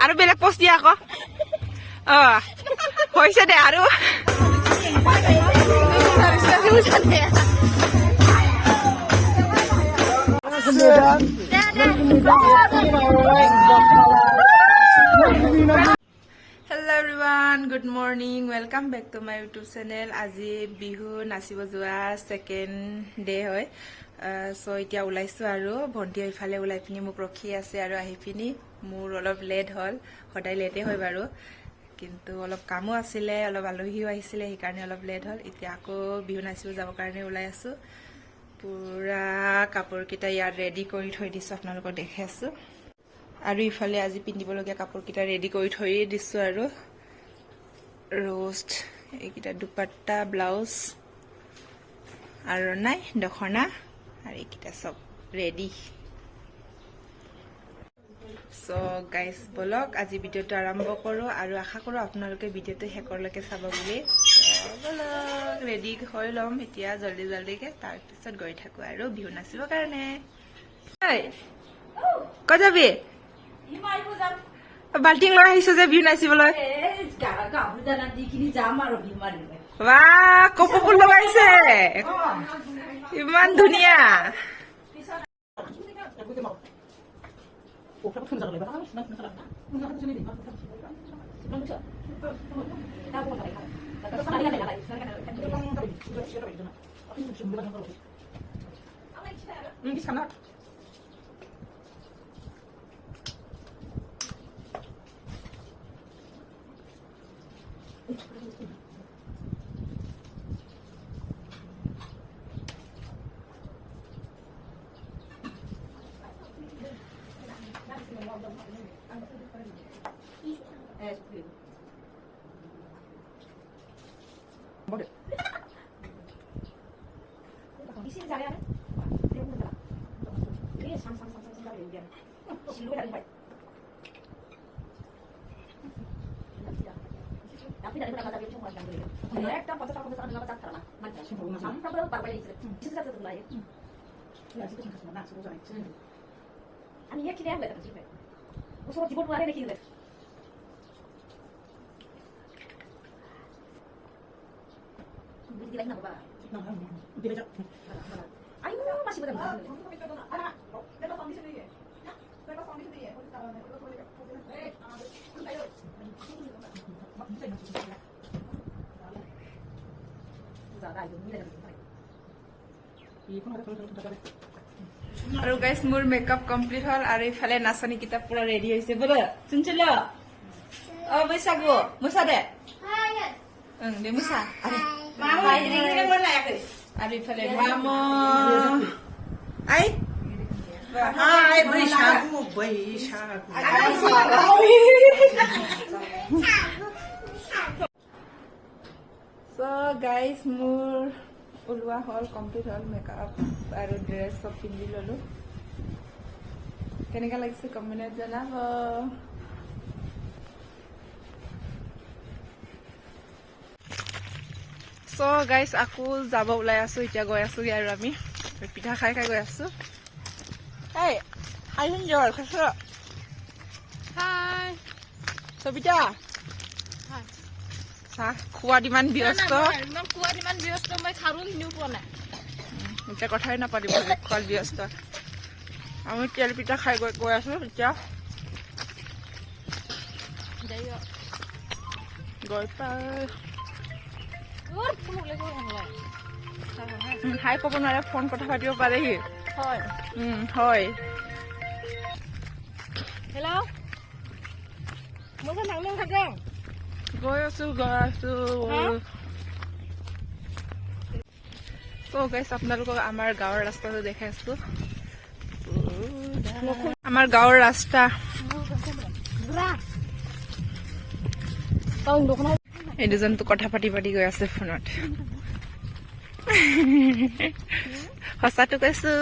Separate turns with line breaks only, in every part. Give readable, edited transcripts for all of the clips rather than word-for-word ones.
আৰু বেলেগ পোষ্ট দিয়া আকৌ হৈছে দে আৰু hello' everyone good morning welcome back to my YouTube channel আজি বিহু নাচিব যোৱা ছেকেণ্ড ডে হয় চ' এতিয়া ওলাইছোঁ আৰু ভণ্টি ইফালে ওলাই পিনি মোক ৰখি আছে আৰু আহি পিনি মোৰ অলপ লেট হ'ল সদায় লেটে হয় বাৰু কিন্তু অলপ কামো আছিলে অলপ আলহীও আহিছিলে সেইকাৰণে অলপ লেট হ'ল এতিয়া আকৌ বিহু নাচিব যাবৰ কাৰণে ওলাই আছোঁ পুৰা কাপোৰকেইটা ইয়াত ৰেডি কৰি থৈ দিছোঁ আপোনালোকক দেখাই আছোঁ আৰু ইফালে আজি পিন্ধিবলগীয়া কাপোৰকেইটা ৰেডি কৰি থৈ দিছোঁ আৰু ৰোষ্ট এইকেইটা দুপাট্টা ব্লাউজ আৰু নাই দখনা আৰু এইকেইটা চব ৰেডি চ' গাইজ বলক আজি ভিডিঅ'টো আৰম্ভ কৰোঁ আৰু আশা কৰোঁ আপোনালোকে ভিডিঅ'টো শেষলৈকে চাব বুলি বলক ৰেডি হৈ ল'ম এতিয়া জল্দি জল্দিকৈ তাৰপিছত গৈ থাকোঁ আৰু বিহু নাচিবৰ কাৰণে ক'ত যাবি বাল্টিং লৈ আহিছো যে বিহু নাচিবলৈ কপৌ লগাইছে ইমান ধুনীয়া আৰু গাইজ মোৰ মেকআপ কমপ্লিট হ'ল আৰু ইফালে নাচনী কিতাপ পুৰা ৰেডি হৈছে বোলে শুনছিল বৈশাগু মুছা দে দে মুছা আৰু ইফালে মাম আই চ' গাইজ মোৰ ওলোৱা হ'ল কমপ্লিট হ'ল মেকআপ আৰু ড্ৰেছ চব পিন্ধি ল'লোঁ কেনেকুৱা লাগিছে কমেণ্টত জনাব চ' গাইজ আকৌ যাব ওলাই আছোঁ এতিয়া গৈ আছোঁগৈ আৰু আমি পিঠা খাই খাই গৈ আছোঁ এই আহিম জ্বৰ খাইছ হাই সবিতা চাহ খোৱাত ইমান ব্যস্ত এতিয়া কথাই নাপাতিব খোৱাত ব্যস্ত আমি তেল পিঠা খাই গৈ আছোঁ এতিয়া গৈ পাই হাই ক'ব নোৱাৰে ফোন কথা পাতিব পাৰেহি হয়
হেল্ল' মই নাম থাকে
গৈ আছোঁ চ' গাইছ আপোনালোকক আমাৰ গাঁৱৰ ৰাস্তাটো দেখাইছোঁ আমাৰ গাঁৱৰ ৰাস্তা এই দুজনটো কথা পাতি পাতি গৈ আছে ফোনত সঁচাটো কৈছোঁ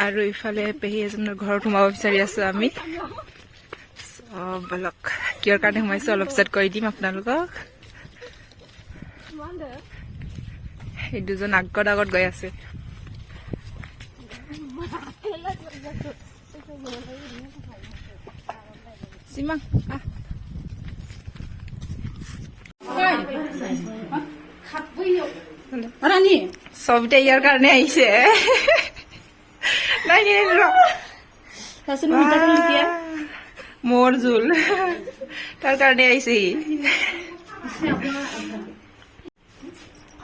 আৰু ইফালে পেহী এজনৰ ঘৰত সোমাব বিচাৰি আছোঁ আমি বলক কিহৰ কাৰণে সোমাইছোঁ অলপ পিছত কৈ দিম আপোনালোকক এই দুজন আগত আগত গৈ আছে চিমাং আহ সবিতা ইয়াৰ কাৰণে আহিছে নাই মোৰ জোল তাৰ কাৰণে আহিছে সি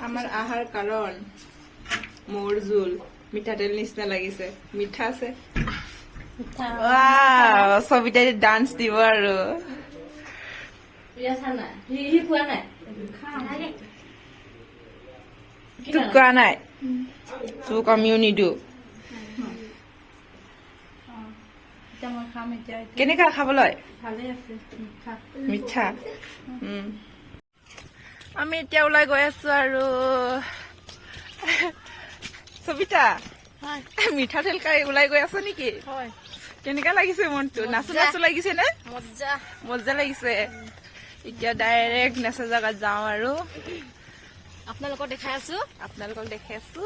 আমাৰ আহাৰ কাৰণ মোৰ জোল মিঠাতেল নিচিনা লাগিছে মিঠা আছে সবিতাই ডান্স দিব আৰু তোক কোৱা নাই তোক আমিও নিদো কেনেকা খাবলৈ মিঠা আমি এতিয়া ওলাই গৈ আছো আৰু সবিতা মিঠাতেল খাই ওলাই গৈ আছো নেকি কেনেকা লাগিছে মনটো নাচো নাচো লাগিছে নে মজা লাগিছে এতিয়া ডাইৰেক্ট নাচা জাগাত যাওঁ আৰু আপোনালোকক দেখাই আছো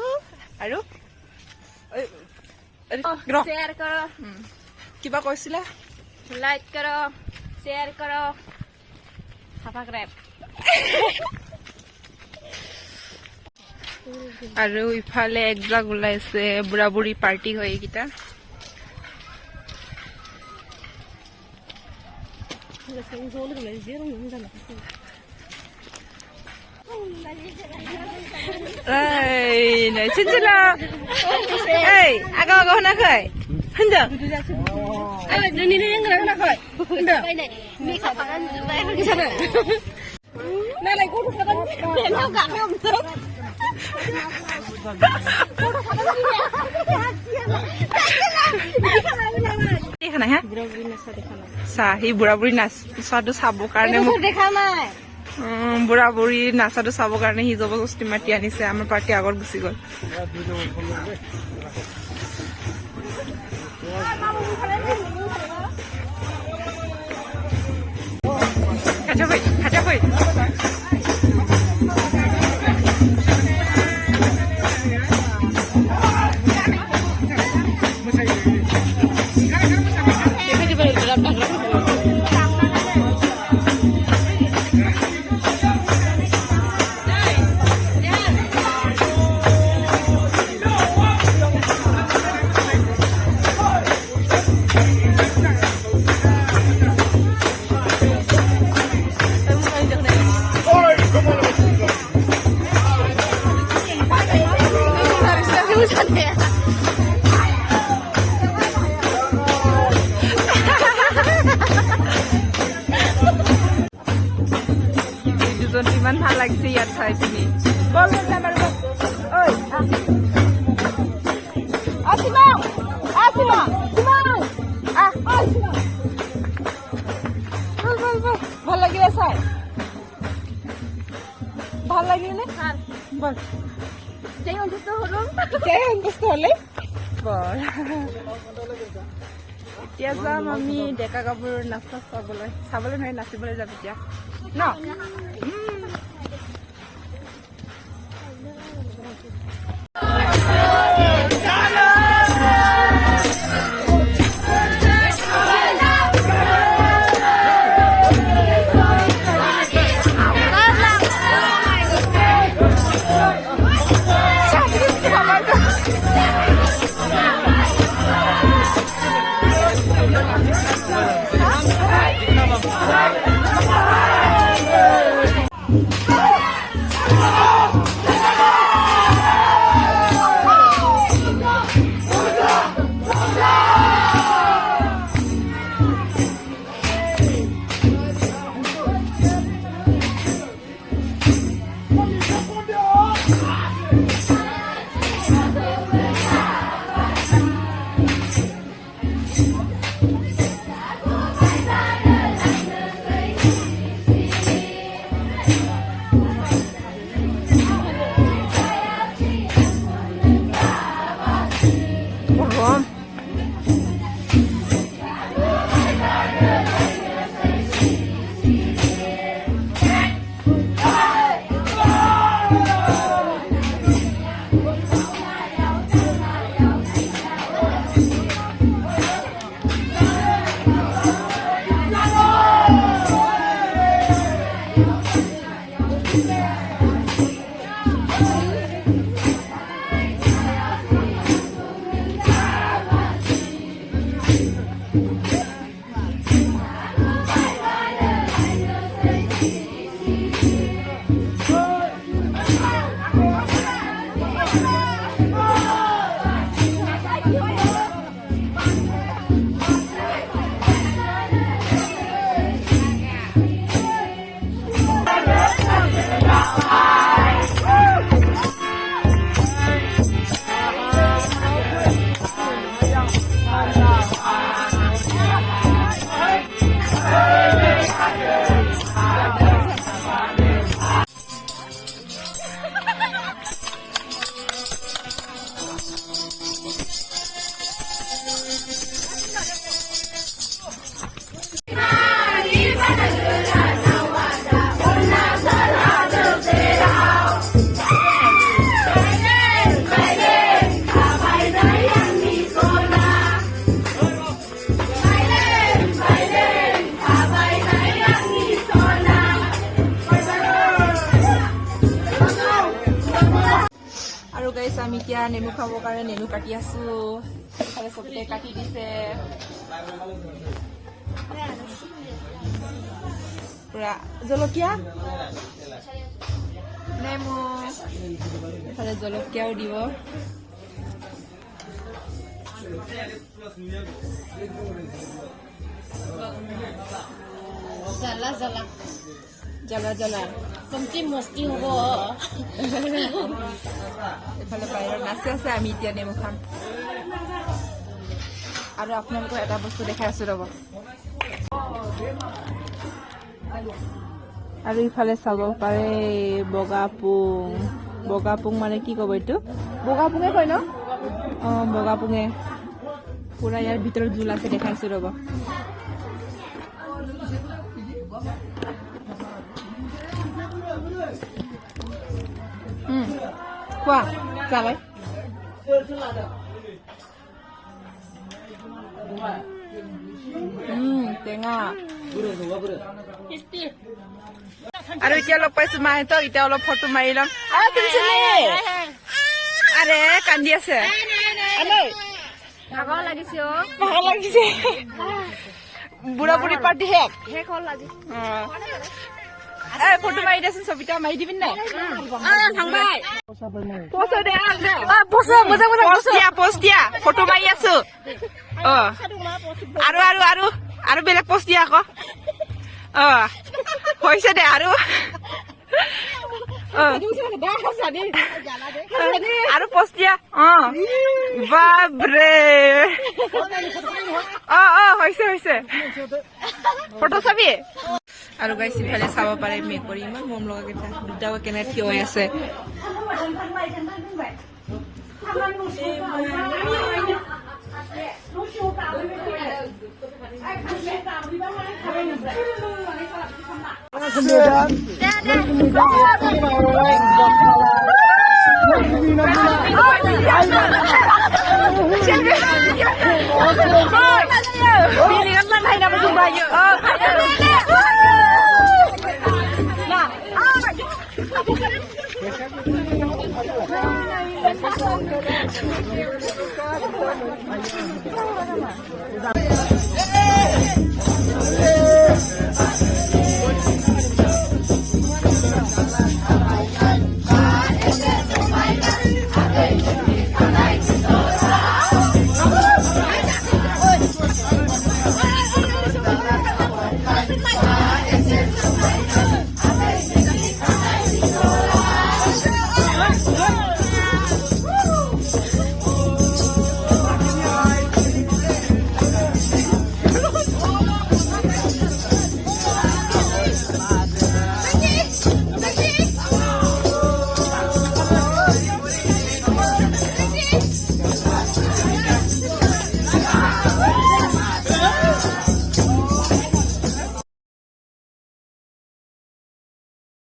আৰু
शेयर करो
কিবা কৈছিলা
लाइक करो शेयर करो सब्सक्राइब
আৰু ইফালে একজাক ওলাইছে বুঢ়া বুঢ়ী পাৰ্টি হয় এইকেইটা চিনচিলা এই আগা আগা শুনাখাই শুনছ দেখা নাই হা চাহ সি বুঢ়া বুঢ়ী নাচাটো চাবৰ কাৰণে মোক
দেখা নাই
বুঢ়া বুঢ়ী নাচাটো চাবৰ কাৰণে সি জবৰদস্তি মাতি আনিছে আমাৰ পাৰ্টি আগত গুচি গ'ল খাজা কই ইমান ভাল লাগিছে ইয়াত চাই পিনি ভাল লাগিলে চাই ভাল লাগিলে বল সন্তুষ্ট হলে এতিয়া যাম আমি ডেকা গাভৰুৰ নাচ চাবলৈ নহয় নাচিবলৈ যাম এতিয়া ন আৰু গাইছ আমি এতিয়া নেমু খাবৰ কাৰণে নেমু কাটি আছো ইফালে চবতে কাটি দিছে পুৰা জলকীয়া নেমু ইফালে জলকীয়াও দিব
জ্বালা জ্বালা
জ্বালা জ্বালা
কমটি মস্তি হ'ব
এফালে বাহিৰত নাচি আছে আমি এতিয়া নেমু খাম আৰু আপোনালোকক এটা বস্তু দেখাই আছো ৰ'ব আৰু ইফালে চাব পাৰে বগা পুং মানে কি ক'ব এইটো বগা পুঙে কয় ন অঁ বগা পুঙে পুৰা ইয়াৰ ভিতৰত জোল আছে দেখাইছো ৰ'ব কোৱা যাবাই টেঙা আৰু এতিয়া লগ পাইছো মাহঁতক এতিয়া অলপ ফটো মাৰি ল'ম আৰে কান্দি আছে
ভাগৰ লাগিছে
ভাগৰ লাগিছে বুঢ়া বুঢ়ী পাৰ্টি শেষ
শেষ হ'ল আজি
ফটো মাৰি দেচোন ছবিটা মাৰি দিবি নাই পোষ্ট দিয়া ফটো মাৰি আছো অ আৰু আৰু আৰু আৰু বেলেগ পোষ্ট দিয়া আকৌ অ হৈছে দে আৰু আৰু পোষ্ট দিয়া অ বাপৰে অ অ হৈছে হৈছে ফটো চাবি আৰু গাইছ ইফালে চাব পাৰে মেকুৰী ইমান মৰম লগা কেইটা দুটাও কেনে থিয় হৈ আছে